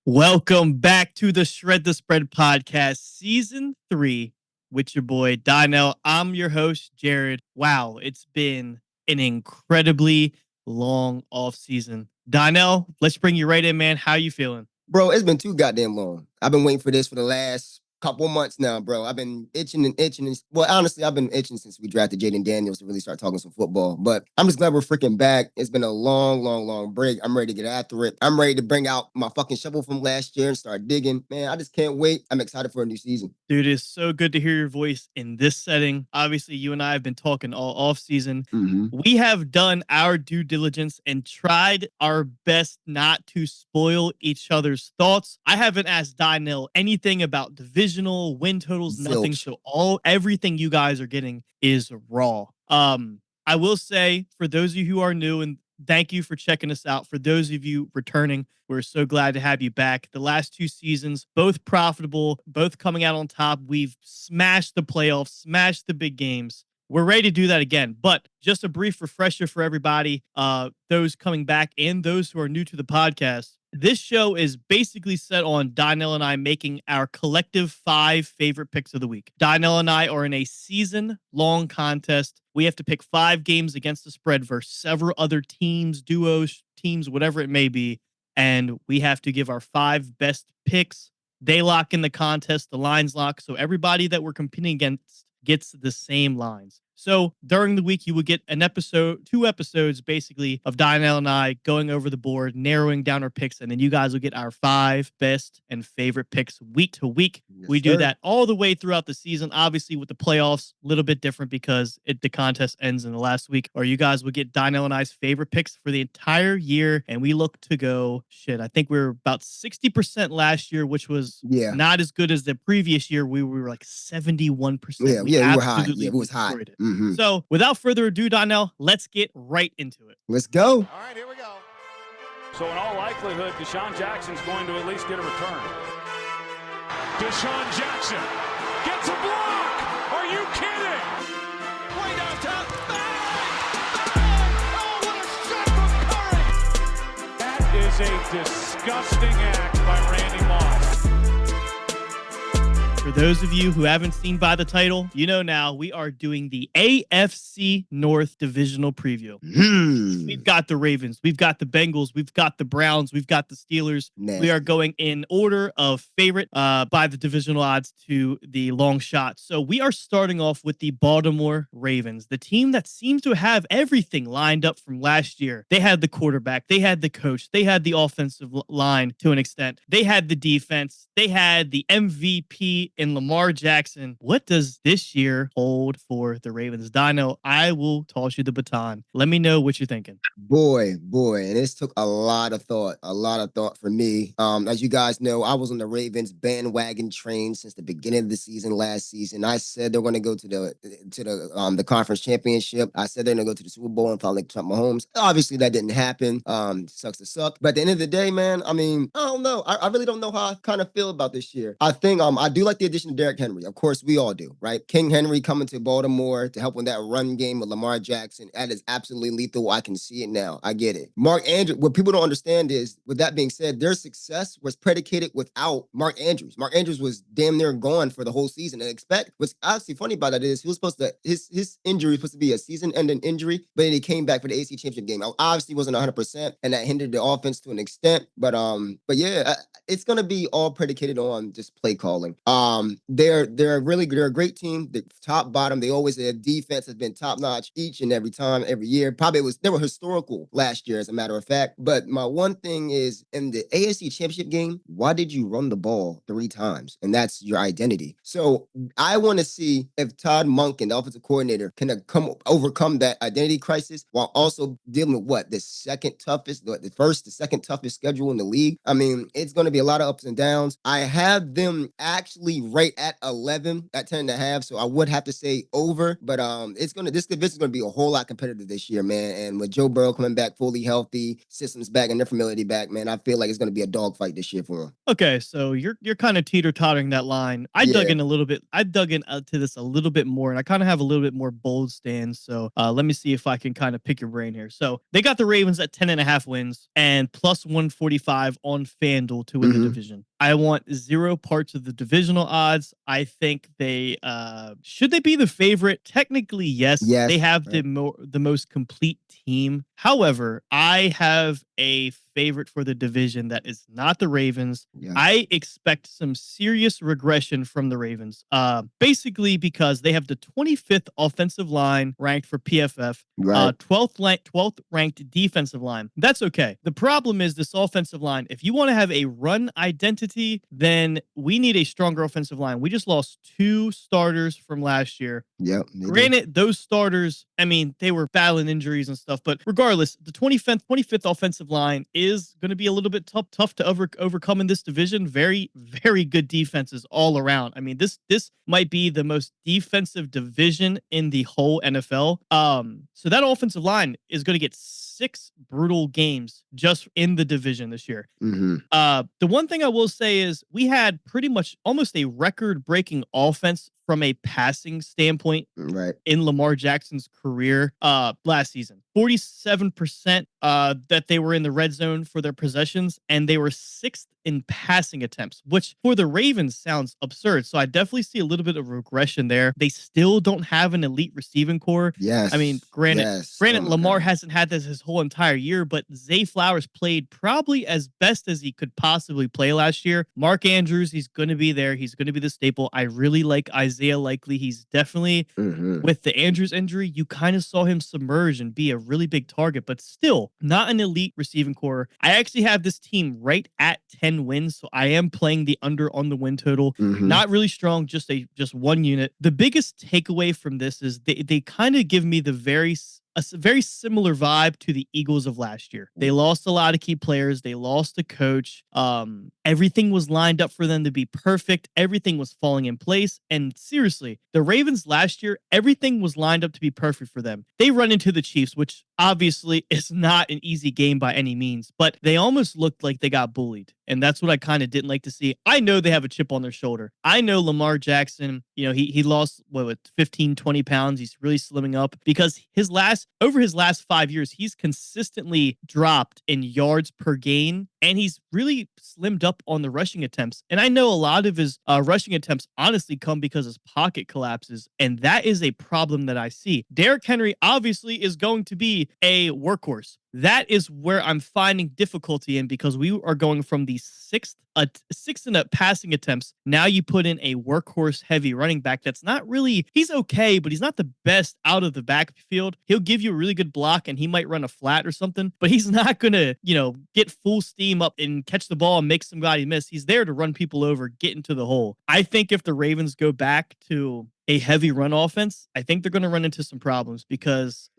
Welcome back to the Shred the Spread podcast, season 3, with your boy Donnell. I'm your host, Jared. Wow, it's been an incredibly long off season. Donnell, let's bring you right in, man. How you feeling? Bro, it's been too goddamn long. I've been waiting for this for the last couple months now, bro. I've been itching and itching. Well, honestly, I've been itching since we drafted Jaden Daniels to really start talking some football. But I'm just glad we're freaking back. It's been a long break. I'm ready to get after it. I'm ready to bring out my fucking shovel from last year and start digging. Man, I just can't wait. I'm excited for a new season. Dude, it's so good to hear your voice in this setting. Obviously, you and I have been talking all off season. We have done our due diligence and tried our best not to spoil each other's thoughts. I haven't asked Donnell anything about divisional win totals, nothing. Zilch. So everything you guys are getting is raw. I will say, for those of you who are new, and thank you for checking us out. For those of you returning, we're so glad to have you back. The last 2 seasons, both profitable, both coming out on top. We've smashed the playoffs, smashed the big games. We're ready to do that again. But just a brief refresher for everybody, those coming back and those who are new to the podcast. This show is basically set on Donnell and I making our collective 5 favorite picks of the week. Donnell and I are in a season-long contest. We have to pick 5 games against the spread versus several other teams, duos, teams, whatever it may be. And we have to give our 5 best picks. They lock in the contest. The lines lock. So everybody that we're competing against gets the same lines. So during the week, you will get an episode, 2 episodes, basically, of Donnell and I going over the board, narrowing down our picks, and then you guys will get our 5 best and favorite picks week to week. Yes, we do sir. that all the way throughout the season. Obviously, with the playoffs, a little bit different because the contest ends in the last week. Or you guys will get Donnell and I's favorite picks for the entire year, and we look to go, I think we were about 60% last year, which was not as good as the previous year. We were like 71%. Yeah, we were high. Yeah, it was hot. It. So without further ado, Donnell, let's get right into it. Let's go. All right, here we go. So in all likelihood, Deshaun Jackson's going to at least get a return. Deshaun Jackson gets a block. Are you kidding? Way downtown. Oh, what a shot from Curry. That is a disgusting act by Randy Moss. For those of you who haven't seen by the title, you know now we are doing the AFC North divisional preview. We've got the Ravens, we've got the Bengals, we've got the Browns, we've got the Steelers. Nasty. We are going in order of favorite by the divisional odds to the long shot. So we are starting off with the Baltimore Ravens, the team that seems to have everything lined up from last year. They had the quarterback, they had the coach, they had the offensive line to an extent, they had the defense, they had the MVP in Lamar Jackson. What does this year hold for the Ravens? Dino, I will toss you the baton. Let me know what you're thinking. Boy, and this took a lot of thought for me. As you guys know, I was on the Ravens bandwagon train since the beginning of the season last season. I said they're going to go to the conference championship. I said they're going to go to the Super Bowl and finally Trump Mahomes. Obviously, that didn't happen. Sucks to suck. But at the end of the day, man, I mean, I don't know. I really don't know how I kind of feel about this year. I think I do like the addition of Derrick Henry. Of course, we all do, right? King Henry coming to Baltimore to help with that run game with Lamar Jackson. That is absolutely lethal. I can see it now. I get it. Mark Andrews, what people don't understand is, with that being said, their success was predicated without Mark Andrews. Mark Andrews was damn near gone for the whole season. And what's actually funny about that is he was supposed to, his injury was supposed to be a season-ending injury, but then he came back for the AFC Championship game. Obviously wasn't 100%, and that hindered the offense to an extent. But yeah, it's gonna be all predicated on just play calling. They're a great team. The top bottom, their defense has been top notch each and every time, every year. They were historical last year, as a matter of fact. But my one thing is, in the AFC Championship game, why did you run the ball 3 times? And that's your identity. So I want to see if Todd Monken, the offensive coordinator, can overcome that identity crisis while also dealing with the second toughest schedule in the league. I mean, it's going to be a lot of ups and downs. I have them actually right at 11 at 10.5. So I would have to say over, but this division's gonna be a whole lot competitive this year, man. And with Joe Burrow coming back fully healthy, systems back and their familiarity back, man, I feel like it's gonna be a dogfight this year for him. Okay, so you're kind of teeter-tottering that line. I dug in a little bit. I dug in to this a little bit more, and I kind of have a little bit more bold stance. So let me see if I can kind of pick your brain here. So they got the Ravens at 10.5 wins and plus 145 on FanDuel to win the division. I want 0 parts of the divisional odds. I think they should they be the favorite? Technically, yes. They have the most complete team. However, I have a favorite for the division that is not the Ravens. Yeah. I expect some serious regression from the Ravens. Basically because they have the 25th offensive line ranked for PFF, 12th ranked defensive line. That's okay. The problem is this offensive line. If you want to have a run identity, then we need a stronger offensive line. We just lost 2 starters from last year. Yep. Granted, those starters, I mean, they were battling injuries and stuff, but regardless, the 25th offensive line is going to be a little bit tough to overcome in this division. Very, very good defenses all around. I mean, this might be the most defensive division in the whole NFL. So that offensive line is going to get 6 brutal games just in the division this year. The one thing I will say is we had pretty much almost a record-breaking offense from a passing standpoint in Lamar Jackson's career last season. 47% that they were in the red zone for their possessions, and they were 6th in passing attempts, which for the Ravens sounds absurd. So I definitely see a little bit of regression there. They still don't have an elite receiving core. Yes. I mean, granted, Lamar hasn't had this his whole entire year, but Zay Flowers played probably as best as he could possibly play last year. Mark Andrews, he's going to be there. He's going to be the staple. I really like Isaiah Likely. He's definitely, with the Andrews injury, you kind of saw him submerge and be a really big target, but still not an elite receiving core. I actually have this team right at 10 wins, so I am playing the under on the win total. Not really strong, just one unit. The biggest takeaway from this is they kind of give me a very similar vibe to the Eagles of last year. They lost a lot of key players. They lost a coach. Everything was lined up for them to be perfect. Everything was falling in place. And seriously, the Ravens last year, everything was lined up to be perfect for them. They run into the Chiefs, which obviously is not an easy game by any means, but they almost looked like they got bullied. And that's what I kind of didn't like to see. I know they have a chip on their shoulder. I know Lamar Jackson, he lost 15, 20 pounds. He's really slimming up because over his last 5 years, he's consistently dropped in yards per gain, and he's really slimmed up on the rushing attempts. And I know a lot of his rushing attempts honestly come because his pocket collapses, and that is a problem that I see. Derrick Henry obviously is going to be a workhorse. That is where I'm finding difficulty in, because we are going from the sixth in passing attempts. Now you put in a workhorse heavy running back that's not really, he's okay, but he's not the best out of the backfield. He'll give you a really good block and he might run a flat or something, but he's not going to, get full steam up and catch the ball and make somebody miss. He's there to run people over, get into the hole. I think if the Ravens go back to a heavy run offense, I think they're going to run into some problems because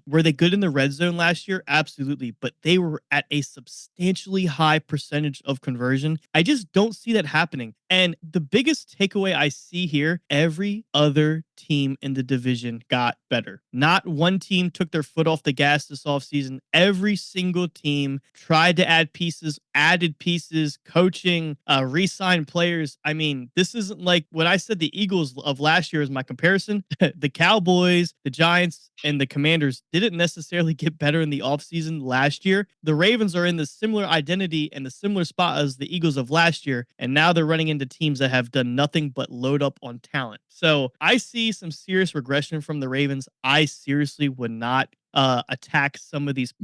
were they good in the red zone last year? Absolutely. But they were at a substantially high percentage of conversion. I just don't see that happening. And the biggest takeaway I see here, every other team in the division got better. Not one team took their foot off the gas this offseason. Every single team tried to add pieces, added pieces, coaching, re-signed players. I mean, this isn't like when I said the Eagles of last year is my comparison. The Cowboys, the Giants, and the Commanders didn't necessarily get better in the offseason last year. The Ravens are in the similar identity and the similar spot as the Eagles of last year, and now they're running into teams that have done nothing but load up on talent. So I see some serious regression from the Ravens. I seriously would not attack some of these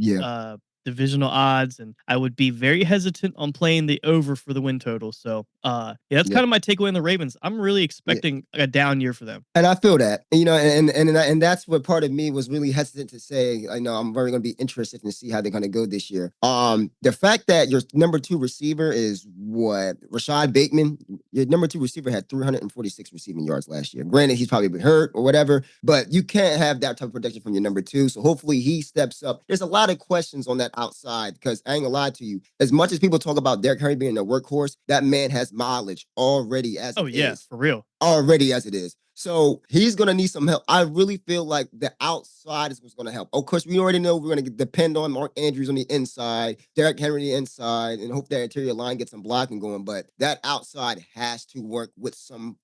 divisional odds, and I would be very hesitant on playing the over for the win total. So that's kind of my takeaway in the Ravens. I'm really expecting a down year for them. And I feel that, and that's what part of me was really hesitant to say. I know I'm very going to be interested to see how they're going to go this year. The fact that your number 2 receiver is what? Rashad Bateman, your number 2 receiver, had 346 receiving yards last year. Granted, he's probably been hurt or whatever, but you can't have that type of production from your number 2. So hopefully he steps up. There's a lot of questions on that outside because I ain't gonna lie to you. As much as people talk about Derrick Henry being a workhorse, that man has mileage already as Oh it yeah, is. for real. Already as it is. So he's going to need some help. I really feel like the outside is what's going to help. Of course, we already know we're going to depend on Mark Andrews on the inside, Derrick Henry on the inside, and hope that interior line gets some blocking going. But that outside has to work with some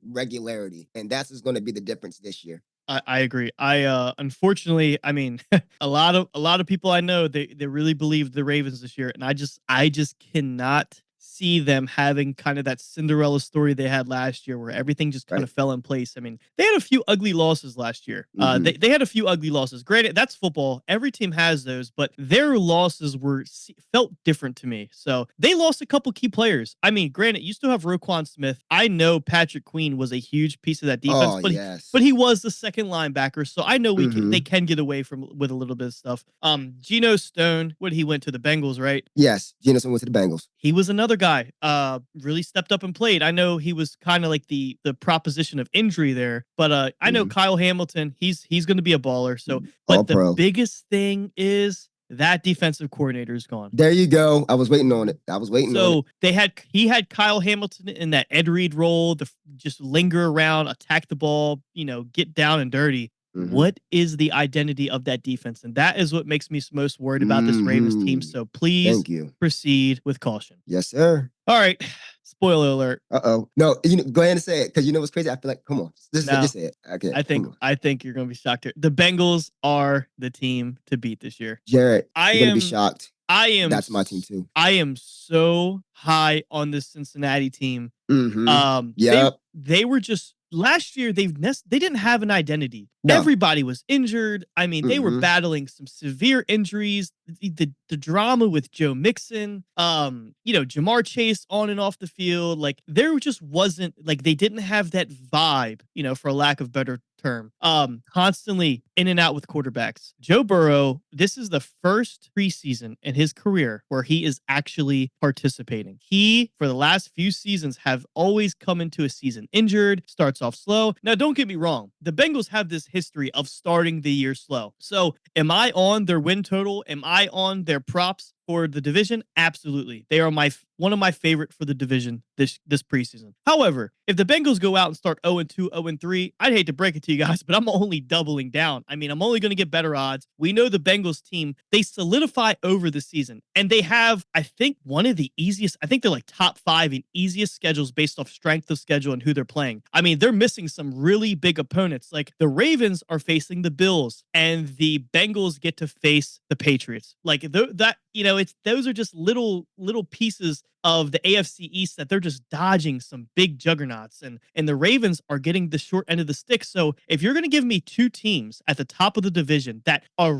regularity. And that's what's going to be the difference this year. I agree. Unfortunately, I mean, a lot of people I know, they really believe the Ravens this year, and I just cannot see them having kind of that Cinderella story they had last year where everything just kind of fell in place. I mean, they had a few ugly losses last year. They had a few ugly losses. Granted, that's football. Every team has those, but their losses felt different to me. So they lost a couple key players. I mean, granted, you still have Roquan Smith. I know Patrick Queen was a huge piece of that defense, but he was the second linebacker. So I know they can get away with a little bit of stuff. Geno Stone, he went to the Bengals, right? Yes, Geno Stone went to the Bengals. He was another guy, really stepped up and played. I know he was kind of like the proposition of injury there, but I know Kyle Hamilton, he's going to be a baller. So, but the biggest thing is that defensive coordinator is gone. There you go. I was waiting on it. So he had Kyle Hamilton in that Ed Reed role, just linger around, attack the ball, get down and dirty. What is the identity of that defense? And that is what makes me most worried about this Ravens team. So please proceed with caution. Yes, sir. All right. Spoiler alert. No, go ahead and say it because you know what's crazy. I feel like, come on, just say it. Okay. I think you're gonna be shocked here. The Bengals are the team to beat this year. Jarrett, you're gonna be shocked. That's my team too. I am so high on this Cincinnati team. They were just last year. They didn't have an identity. No. Everybody was injured. I mean, they were battling some severe injuries. The drama with Joe Mixon, Jamar Chase on and off the field. Like there just wasn't they didn't have that vibe, for a lack of better term. Constantly in and out with quarterbacks. Joe Burrow, this is the first preseason in his career where he is actually participating. He, for the last few seasons, have always come into a season injured, starts off slow. Now, don't get me wrong. The Bengals have this history of starting the year slow. So am I on their win total? Am I on their props for the division? Absolutely. They are one of my favorite for the division this preseason. However, if the Bengals go out and start 0-2, 0-3, I'd hate to break it to you guys, but I'm only doubling down. I mean, I'm only going to get better odds. We know the Bengals team, they solidify over the season, and they have, I think, one of the easiest, I think they're like top 5 in easiest schedules based off strength of schedule and who they're playing. I mean, they're missing some really big opponents. Like the Ravens are facing the Bills, and the Bengals get to face the Patriots. Like those are just little pieces of the AFC East that they're just dodging some big juggernauts, and the Ravens are getting the short end of the stick. So if you're going to give me two teams at the top of the division that are,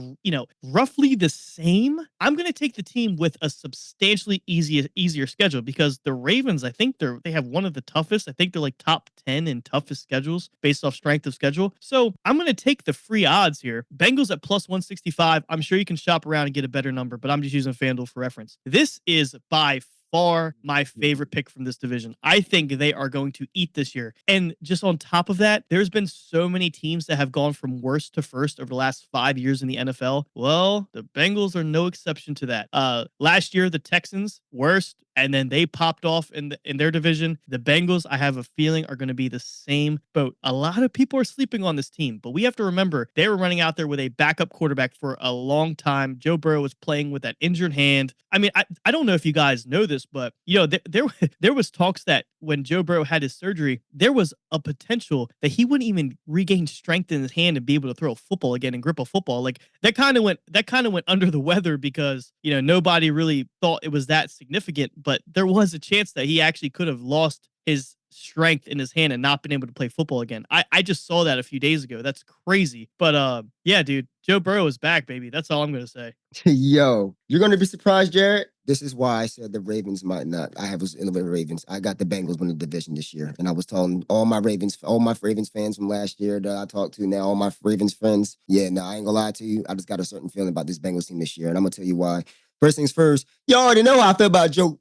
roughly the same, I'm going to take the team with a substantially easier schedule, because the Ravens, I think they have one of the toughest. I think they're like top 10 in toughest schedules based off strength of schedule. So I'm going to take the free odds here. Bengals at plus 165. I'm sure you can shop around and get a better number, but I'm just using FanDuel for reference. This is by far my favorite pick from this division. I think they are going to eat this year. And just on top of that, there's been so many teams that have gone from worst to first over the last 5 years in the NFL. Well, the Bengals are no exception to that. Last year, the Texans, worst, and then they popped off in their division. The Bengals, I have a feeling, are going to be the same boat. A lot of people are sleeping on this team, but we have to remember they were running out there with a backup quarterback for a long time. Joe Burrow was playing with that injured hand. I mean, I don't know if you guys know this, but there was talks that when Joe Burrow had his surgery, there was a potential that he wouldn't even regain strength in his hand and be able to throw a football again and grip a football. Like that kind of went under the weather because nobody really thought it was that significant, but there was a chance that he actually could have lost his strength in his hand and not been able to play football again. I just saw that a few days ago. That's crazy. But yeah, dude, Joe Burrow is back, baby. That's all I'm going to say. Yo, you're going to be surprised, Jared. This is why I said the Ravens might not. I was in the Ravens. I got the Bengals winning the division this year. And I was telling all my Ravens fans from last year that I talked to now, all my Ravens friends. Yeah, no, I ain't going to lie to you. I just got a certain feeling about this Bengals team this year. And I'm going to tell you why. First things first, you already know how I feel about Joe.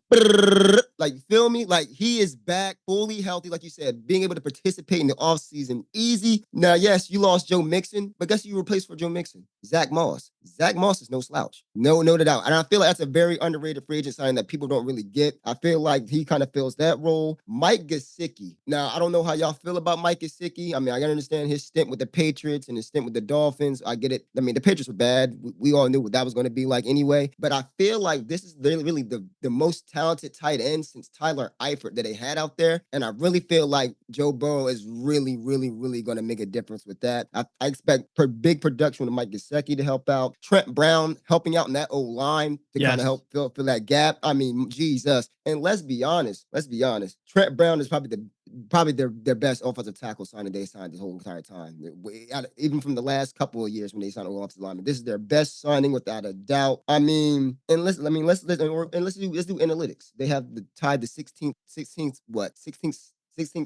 Like, you feel me? Like, he is back, fully healthy, like you said, being able to participate in the offseason easy. Now, yes, you lost Joe Mixon, but guess who you replaced for Joe Mixon? Zach Moss. Zach Moss is no slouch. No doubt. And I feel like that's a very underrated free agent signing that people don't really get. I feel like he kind of fills that role. Mike Gesicki. Now, I don't know how y'all feel about Mike Gesicki. I mean, I understand his stint with the Patriots and his stint with the Dolphins. I get it. I mean, the Patriots were bad. We all knew what that was going to be like anyway. But I feel like this is really the most talented tight end since Tyler Eifert that they had out there. And I really feel like Joe Burrow is really going to make a difference with that. I expect big production with Mike Gesicki to help out. Trent Brown helping out in that O-line to kind of help fill that gap. I mean, Jesus. And let's be honest. Trent Brown is probably their best offensive tackle signing they signed this whole entire time. Even from the last couple of years when they signed an offensive lineman, this is their best signing without a doubt. I mean, let's do analytics. They have tied the 16th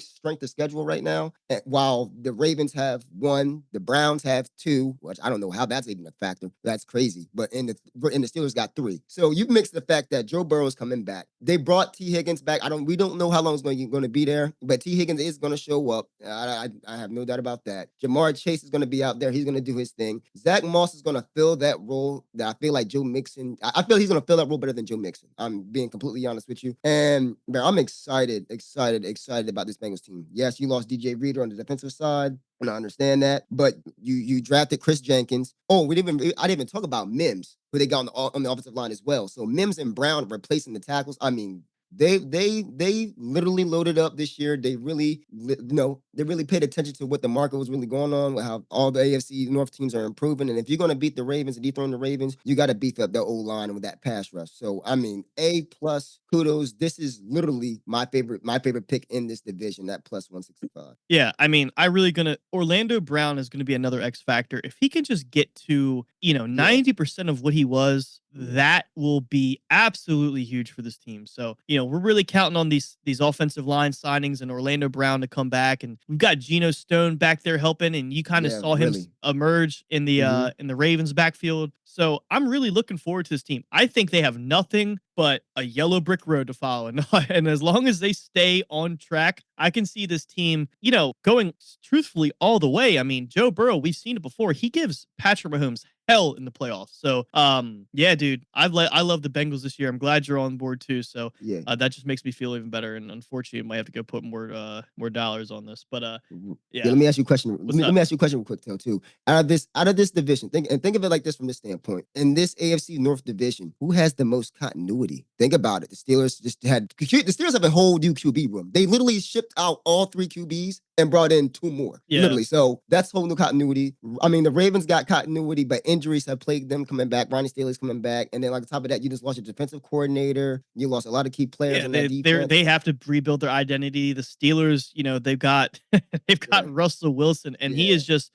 strength of schedule right now, while the Ravens have 1, the Browns have 2, which I don't know how that's even a factor. That's crazy. But the Steelers got 3. So you mix the fact that Joe Burrow is coming back. They brought T. Higgins back. We don't know how long it's going to be there, but T. Higgins is going to show up. I have no doubt about that. Jamar Chase is going to be out there. He's going to do his thing. Zach Moss is going to fill that role that I feel like Joe Mixon. I feel he's going to fill that role better than Joe Mixon. I'm being completely honest with you. And man, I'm excited about this Bengals team. Yes, you lost DJ Reader on the defensive side, and I understand that. But you drafted Chris Jenkins. Oh, I didn't even talk about Mims, who they got on the offensive line as well. So Mims and Brown replacing the tackles. I mean, they literally loaded up this year. They really paid attention to what the market was really going on, how all the AFC North teams are improving. And if you're going to beat the Ravens and dethrone the Ravens, you got to beef up the O-line with that pass rush. So I mean, A+, kudos. This is literally my favorite pick in this division, that plus 165. Yeah, I mean, Orlando Brown is gonna be another X factor. If he can just get to 90% of what he was, that will be absolutely huge for this team. So, we're really counting on these offensive line signings and Orlando Brown to come back. And we've got Geno Stone back there helping, and you kind of saw him emerge in the Ravens backfield. So I'm really looking forward to this team. I think they have nothing but a yellow brick road to follow. And as long as they stay on track, I can see this team, going truthfully all the way. I mean, Joe Burrow, we've seen it before. He gives Patrick Mahomes hell in the playoffs. So, yeah, dude, I love the Bengals this year. I'm glad you're on board too. So, that just makes me feel even better. And unfortunately, I might have to go put more dollars on this. But yeah. Let me ask you a question. Let me ask you a question real quick, too. Out of this division, think of it like this from this standpoint. In this AFC North division, who has the most continuity? Think about it. The Steelers have a whole new QB room. They literally shipped out all 3 QBs and brought in 2 more. Yeah. Literally. So that's whole new continuity. I mean, the Ravens got continuity, but injuries have plagued them coming back. Ronnie Stanley's coming back. And then on top of that, you just lost your defensive coordinator. You lost a lot of key players in that defense. They have to rebuild their identity. The Steelers, they've got Russell Wilson, and he's just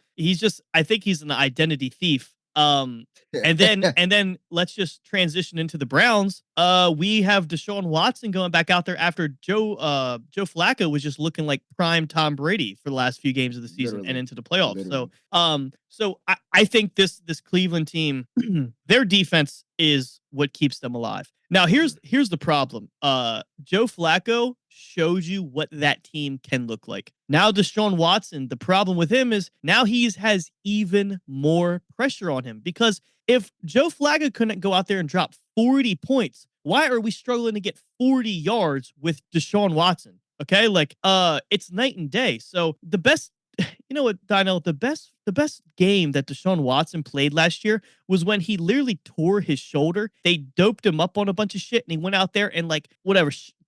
I think he's an identity thief. And then let's just transition into the Browns. We have Deshaun Watson going back out there after Joe Flacco was just looking like prime Tom Brady for the last few games of the season and into the playoffs. Literally. So I think this Cleveland team, their defense is what keeps them alive. Now here's the problem. Joe Flacco showed you what that team can look like. Now Deshaun Watson, the problem with him is now he has even more pressure on him, because if Joe Flacco couldn't go out there and drop 40 points, why are we struggling to get 40 yards with Deshaun Watson? Okay, it's night and day. So the best, Dino, the best game that Deshaun Watson played last year was when he literally tore his shoulder. They doped him up on a bunch of shit, and he went out there and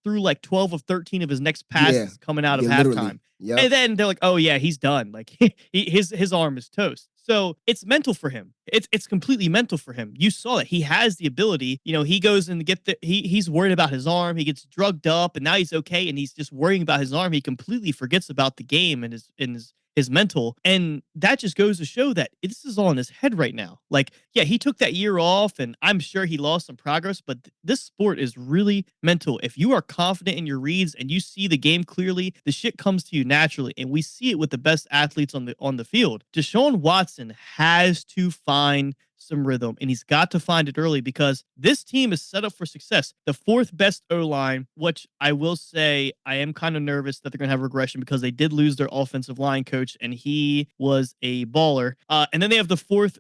threw 12 of 13 of his next passes coming out of halftime. Yep. And then they're like, oh yeah, he's done. His arm is toast. So it's mental for him. It's completely mental for him. You saw that he has the ability. He goes and he's worried about his arm. He gets drugged up, and now he's okay, and he's just worrying about his arm. He completely forgets about the game and his mental. And that just goes to show that this is all in his head right now. He took that year off, and I'm sure he lost some progress, but this sport is really mental. If you are confident in your reads and you see the game clearly, the shit comes to you naturally. And we see it with the best athletes on the field. Deshaun Watson has to find some rhythm, and he's got to find it early because this team is set up for success. The fourth best O-line, which I will say I am kind of nervous that they're going to have regression because they did lose their offensive line coach, and he was a baller. And then they have the fourth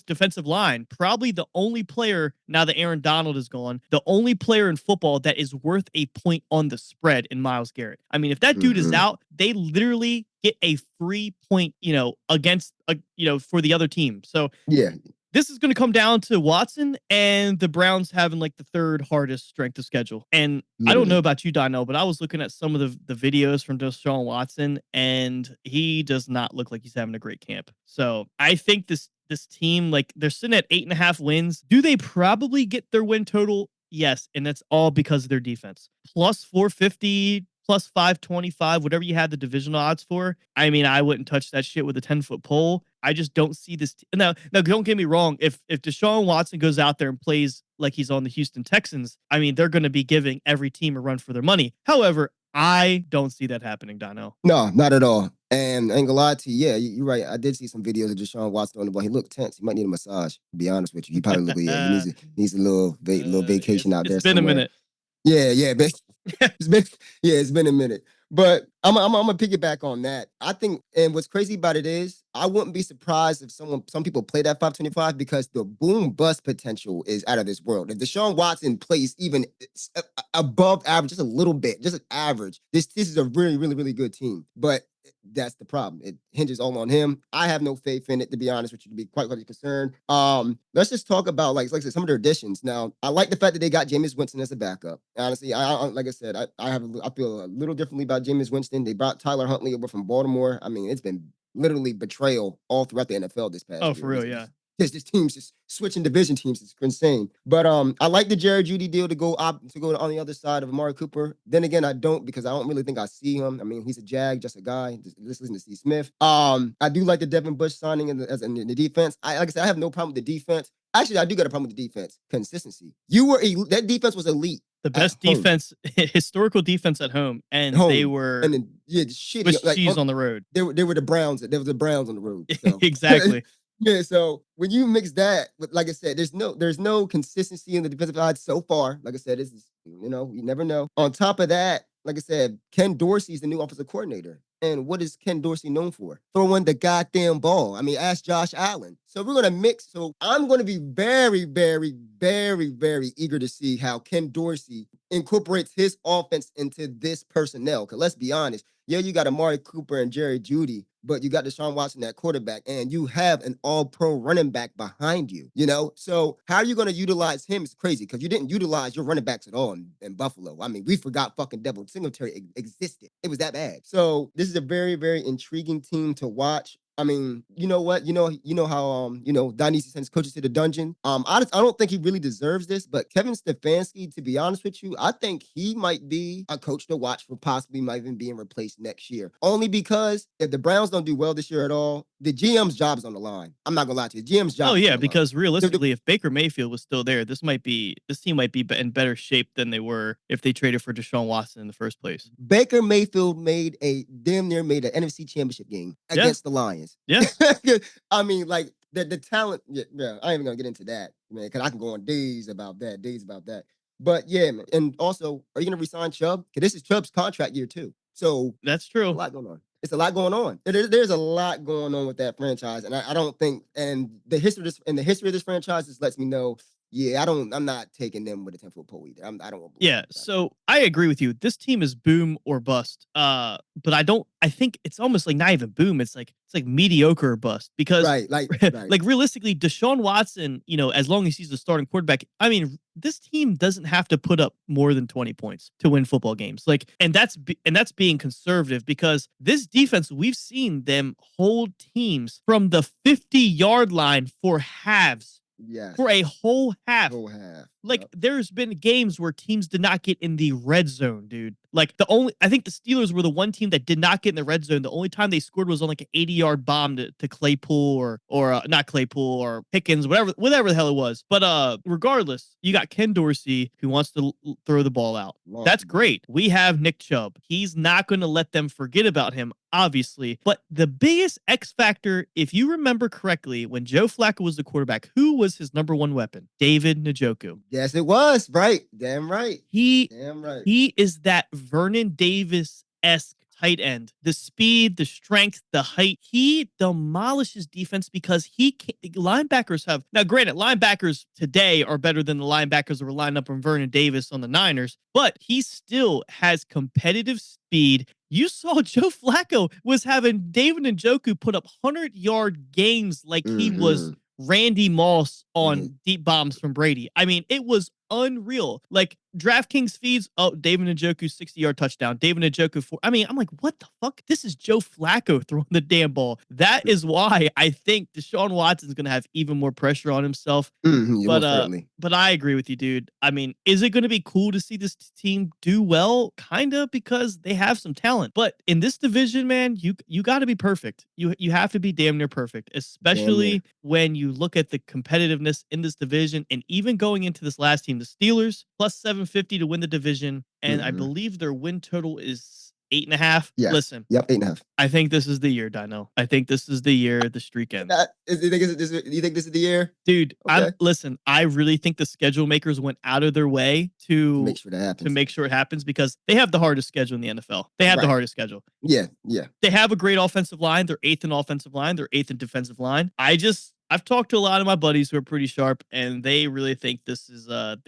defensive line, probably the only player, now that Aaron Donald is gone, the only player in football that is worth a point on the spread in Myles Garrett. I mean, if that dude is out, they literally get a free point, against, for the other team. So yeah, this is going to come down to Watson and the Browns having like the third hardest strength of schedule. And I don't know about you, Donnell, but I was looking at some of the videos from Deshaun Watson, and he does not look like he's having a great camp. So I think this team, like, they're sitting at 8.5 wins. Do they probably get their win total? Yes. And that's all because of their defense. Plus 450, plus 525, whatever you had the divisional odds for. I mean, I wouldn't touch that shit with a 10-foot pole. I just don't see this. Now, don't get me wrong. If Deshaun Watson goes out there and plays like he's on the Houston Texans, I mean, they're going to be giving every team a run for their money. However, I don't see that happening, Donnell. No, not at all. And I ain't gonna lie to you. Yeah, you're right. I did see some videos of Deshaun Watson on the ball. He looked tense. He might need a massage, to be honest with you. He probably look like, yeah, he needs a little vacation out there. It's been somewhere. a minute. Yeah, but it's been a minute. But I'm gonna piggyback on that. I think, and what's crazy about it is, I wouldn't be surprised if some people play that 525 because the boom bust potential is out of this world. If Deshaun Watson plays even above average, just a little bit, just an average, this is a really, really, really good team. But that's the problem. It hinges all on him. I have no faith in it, to be honest with you, to be quite concerned. Let's just talk about like I said, some of their additions. Now, I like the fact that they got Jameis Winston as a backup. Honestly, I like I said, I feel a little differently about Jameis Winston. They brought Tyler Huntley over from Baltimore. I mean, it's been literally betrayal all throughout the NFL this past year. Oh, for real, yeah. This team's just switching division teams. It's insane. But I like the Jerry Jeudy deal to go on the other side of Amari Cooper. Then again, I don't, because I don't really think I see him. I mean, he's a Jag, just a guy. Just listen to Steve Smith. I do like the Devin Bush signing in the defense. Like I said, I have no problem with the defense. Actually, I do got a problem with the defense. Consistency. That defense was elite. The best defense, historical defense at home, and they were shitty, cheese on the road. They were the Browns. There was the Browns on the road. So. Exactly. Yeah, so when you mix that with, like I said, there's no consistency in the defensive side so far. Like I said, this is, you never know. On top of that, like I said, Ken Dorsey's the new offensive coordinator. And what is Ken Dorsey known for? Throwing the goddamn ball. I mean, ask Josh Allen. So we're going to mix. So I'm going to be very, very, very, very eager to see how Ken Dorsey incorporates his offense into this personnel. Because let's be honest, yeah, you got Amari Cooper and Jerry Jeudy, but you got Deshaun Watson at quarterback, and you have an all-pro running back behind you, So how are you going to utilize him is crazy, because you didn't utilize your running backs at all in Buffalo. I mean, we forgot fucking Devin Singletary existed. It was that bad. So this is a very, very intriguing team to watch. I mean, you know what? You know how Don sends coaches to the dungeon. I don't think he really deserves this, but Kevin Stefanski, to be honest with you, I think he might be a coach to watch for possibly might even being replaced next year. Only because if the Browns don't do well this year at all, the GM's job is on the line. I'm not gonna lie to you. GM's job. Oh yeah, because realistically, if Baker Mayfield was still there, this team might be in better shape than they were if they traded for Deshaun Watson in the first place. Baker Mayfield damn near made an NFC Championship game against the Lions. Yeah. I mean, like the talent. Yeah, I ain't even gonna get into that, man, because I can go on days about that. But yeah, man. And also, are you gonna resign Chubb? Because this is Chubb's contract year too. So that's true. A lot going on. It's a lot going on. There's a lot going on with that franchise, and I don't think. And the history of this franchise just lets me know. Yeah, I'm not taking them with a 10-foot pole either. I don't. Yeah, so I agree with you. This team is boom or bust. But I think it's almost like not even boom. It's like mediocre or bust, because like realistically, Deshaun Watson, as long as he's the starting quarterback, I mean, this team doesn't have to put up more than 20 points to win football games. And that's being conservative, because this defense, we've seen them hold teams from the 50-yard line for halves. Yes. For a whole half. Like, Yep. there's been games where teams did not get in the red zone, dude. Like, I think the Steelers were the one team that did not get in the red zone. The only time they scored was on like an 80-yard bomb to Claypool or not Claypool or Pickens, whatever the hell it was. But regardless, you got Ken Dorsey who wants to throw the ball out. That's great. We have Nick Chubb. He's not going to let them forget about him, obviously. But the biggest X factor, if you remember correctly, when Joe Flacco was the quarterback, who was his number one weapon? David Njoku. Yes, it was. Right. Damn right. Damn right. He is that Vernon Davis-esque tight end. The speed, the strength, the height. He demolishes defense because linebackers have, now granted, linebackers today are better than the linebackers that were lined up on Vernon Davis on the Niners, but he still has competitive speed. You saw Joe Flacco was having David Njoku put up 100-yard games like he was Randy Moss on deep bombs from Brady. I mean, it was unreal. Like, DraftKings feeds, oh, David Njoku 60-yard touchdown. David Njoku I'm like, what the fuck? This is Joe Flacco throwing the damn ball. That is why I think Deshaun Watson's going to have even more pressure on himself. But I agree with you, dude. I mean, is it going to be cool to see this team do well? Kinda, because they have some talent. But in this division, man, you got to be perfect. You have to be damn near perfect, especially when you look at the competitiveness in this division. And even going into this last team, the Steelers plus 750 to win the division, and I believe their win total is 8.5. Yes. Listen, yep, 8.5. I think this is the year, Dino. I think this is the year the streak ends. You think this is the year, dude? Okay. Listen. I really think the schedule makers went out of their way to make sure that happens. To make sure it happens, because they have the hardest schedule in the NFL. They have the hardest schedule. Yeah. They have a great offensive line. They're 8th in offensive line. They're 8th in defensive line. I've talked to a lot of my buddies who are pretty sharp, and they really think this is the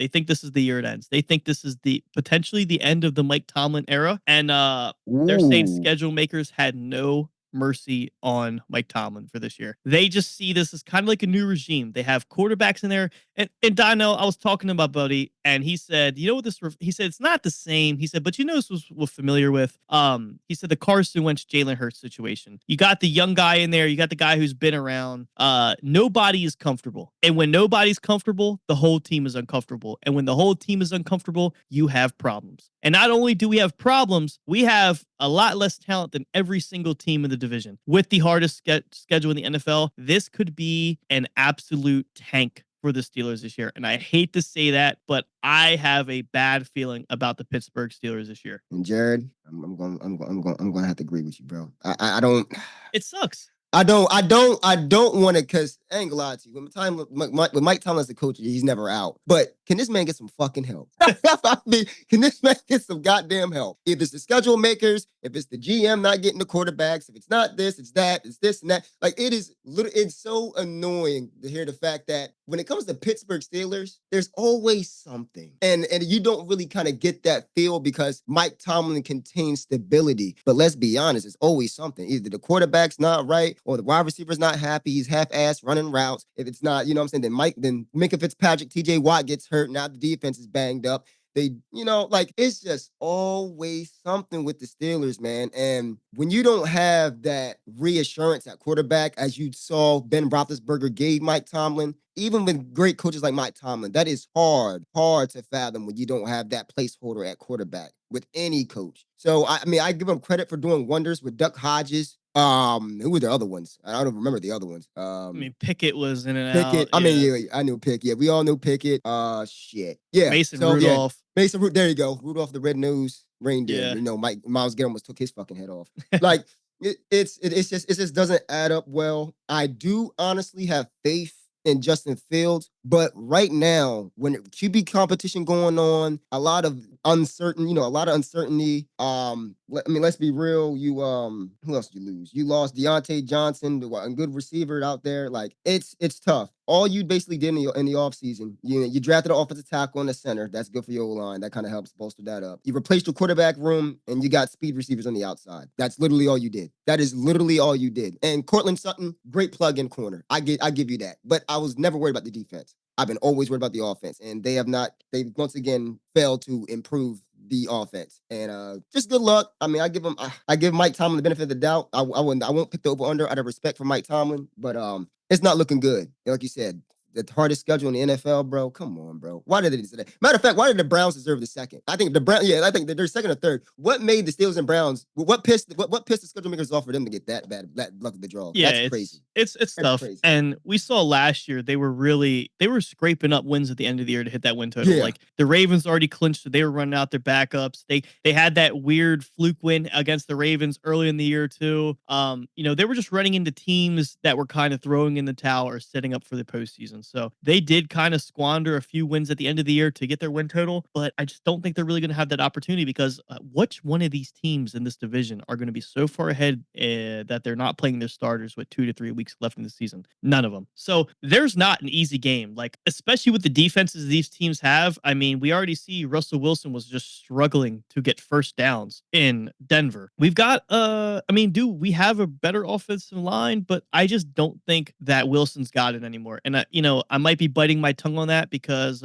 year it ends. They think this is potentially the end of the Mike Tomlin era. And they're saying schedule makers had no mercy on Mike Tomlin for this year. They just see this as kind of like a new regime. They have quarterbacks in there. And Dino, I was talking to my buddy, and he said, you know what he said, it's not the same. He said, but you know, this was we're familiar with. He said the Carson Wentz, Jalen Hurts situation. You got the young guy in there. You got the guy who's been around. Nobody is comfortable. And when nobody's comfortable, the whole team is uncomfortable. And when the whole team is uncomfortable, you have problems. And not only do we have problems, we have a lot less talent than every single team in the division. With the hardest schedule in the NFL, this could be an absolute tank for the Steelers this year. And I hate to say that, but I have a bad feeling about the Pittsburgh Steelers this year. And Jared, I'm going to have to agree with you, bro. I don't. It sucks. I don't want to, because I ain't gonna lie to you. When Mike Tomlin's the coach, he's never out. But can this man get some fucking help? I mean, can this man get some goddamn help? If it's the schedule makers, if it's the GM not getting the quarterbacks, if it's not this, it's that, it's this and that. Like, it's so annoying to hear the fact that when it comes to Pittsburgh Steelers, there's always something. And you don't really kind of get that feel because Mike Tomlin contains stability. But let's be honest, it's always something. Either the quarterback's not right or the wide receiver's not happy. He's half-assed running routes. If it's not, you know what I'm saying, then Minka Fitzpatrick, TJ Watt gets hurt. Now the defense is banged up. It's just always something with the Steelers, man. And when you don't have that reassurance at quarterback, as you saw Ben Roethlisberger gave Mike Tomlin, even with great coaches like Mike Tomlin, that is hard to fathom when you don't have that placeholder at quarterback with any coach. So, I mean, I give him credit for doing wonders with Duck Hodges. Who were the other ones? I don't remember the other ones. I mean, Pickett was in and Pickett. out. I knew Pickett. Yeah, we all knew Pickett. Shit. Yeah. Rudolph. Mason Rudolph. There you go. Rudolph the Red-Nosed Reindeer. Yeah. You know, Miles Garrett almost took his fucking head off. Like, it just doesn't add up well. I do honestly have faith in Justin Fields, but right now, when QB competition going on, a lot of uncertainty. Let's be real. Who else did you lose? You lost Deontay Johnson, a good receiver out there. Like, it's tough. All you basically did in the offseason, you drafted an offensive tackle in the center. That's good for your O-line. That kind of helps bolster that up. You replaced your quarterback room, and you got speed receivers on the outside. That's literally all you did. That is literally all you did. And Cortland Sutton, great plug-in corner. I give you that. But I was never worried about the defense. I've been always worried about the offense, and they've once again failed to improve the offense. And just good luck. I mean, I give Mike Tomlin the benefit of the doubt. I won't pick the over under out of respect for Mike Tomlin, but it's not looking good. Like you said, the hardest schedule in the NFL, bro. Come on, bro. Why did they do that? Matter of fact, why did the Browns deserve the second? I think I think they're second or third. What made the Steelers and Browns? What pissed the schedule makers off for them to get that bad luck of the draw? Yeah, That's crazy. It's That's tough. crazy. And we saw last year they were scraping up wins at the end of the year to hit that win total. Yeah. Like the Ravens already clinched it. They were running out their backups. They had that weird fluke win against the Ravens early in the year too. They were just running into teams that were kind of throwing in the towel or setting up for the postseason. So they did kind of squander a few wins at the end of the year to get their win total, but I just don't think they're really going to have that opportunity because which one of these teams in this division are going to be so far ahead that they're not playing their starters with 2 to 3 weeks left in the season? None of them. So there's not an easy game, like especially with the defenses these teams have. I mean, we already see Russell Wilson was just struggling to get first downs in Denver. We've got, we have a better offensive line, but I just don't think that Wilson's got it anymore. And I might be biting my tongue on that because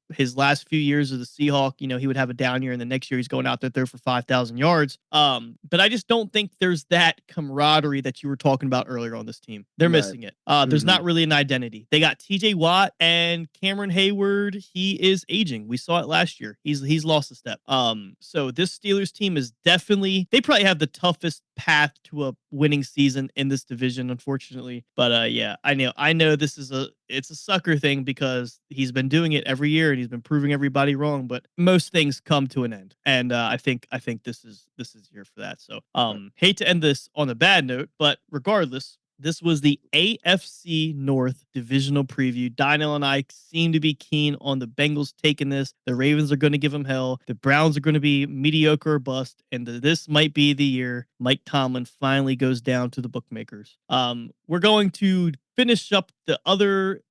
his last few years as a Seahawk, he would have a down year, and the next year he's going out there for 5,000 yards. But I just don't think there's that camaraderie that you were talking about earlier on this team. They're missing it. There's not really an identity. They got TJ Watt and Cameron Hayward. He is aging. We saw it last year. He's lost a step. So this Steelers team is definitely, they probably have the toughest path to a winning season in this division, unfortunately. But yeah, I know this is it's a sucker thing because he's been doing it every year and he's been proving everybody wrong, but most things come to an end. And I think this is here for that. So hate to end this on a bad note, but regardless, this was the AFC North divisional preview. Dino and I seem to be keen on the Bengals taking this. The Ravens are going to give them hell. The Browns are going to be mediocre or bust. And this might be the year Mike Tomlin finally goes down to the bookmakers. We're going to finish up the other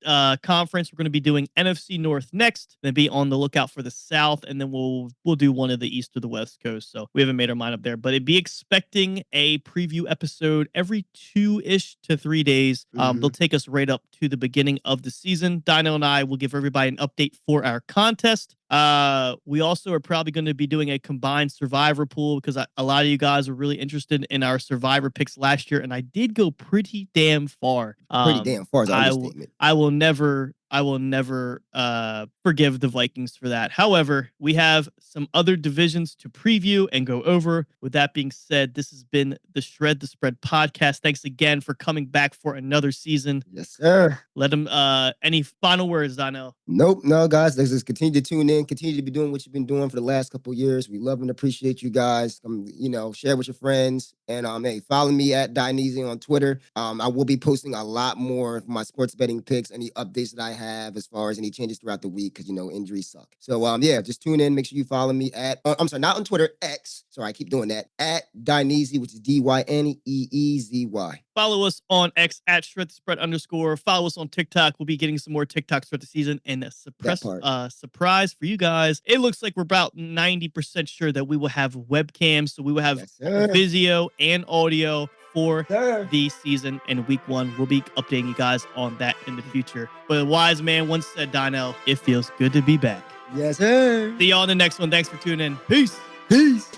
conference. We're going to be doing NFC North next, then be on the lookout for the South, and then we'll do one of the East or the West Coast. So we haven't made our mind up there, but be expecting a preview episode every 2-ish to 3 days. They'll take us right up to the beginning of the season. Dino and I will give everybody an update for our contest. We also are probably going to be doing a combined Survivor pool because a lot of you guys were really interested in our Survivor picks last year, and I did go pretty damn far. Pretty damn far is an understatement. I will never forgive the Vikings for that. However, we have some other divisions to preview and go over. With that being said, this has been the Shred the Spread podcast. Thanks again for coming back for another season. Yes, sir. Let them, any final words, Donnell? Nope. No, guys, let's just continue to tune in, continue to be doing what you've been doing for the last couple of years. We love and appreciate you guys. Share with your friends. And hey, follow me at Dionysian on Twitter. I will be posting a lot more of my sports betting picks, any updates that I have as far as any changes throughout the week, because injuries suck. So just tune in. Make sure you follow me at I'm sorry, not on Twitter, X. Sorry, I keep doing that. At Dionysi, which is DYNEEEZY. Follow us on X at @ShredTheSpread_. Follow us on TikTok. We'll be getting some more TikToks throughout the season. And a surprise for you guys. It looks like we're about 90% sure that we will have webcams. So we will have video and audio for the season. And week 1, we'll be updating you guys on that in the future. But a wise man once said, Donnell, it feels good to be back. Yes, sir. See y'all in the next one. Thanks for tuning in. Peace. Peace.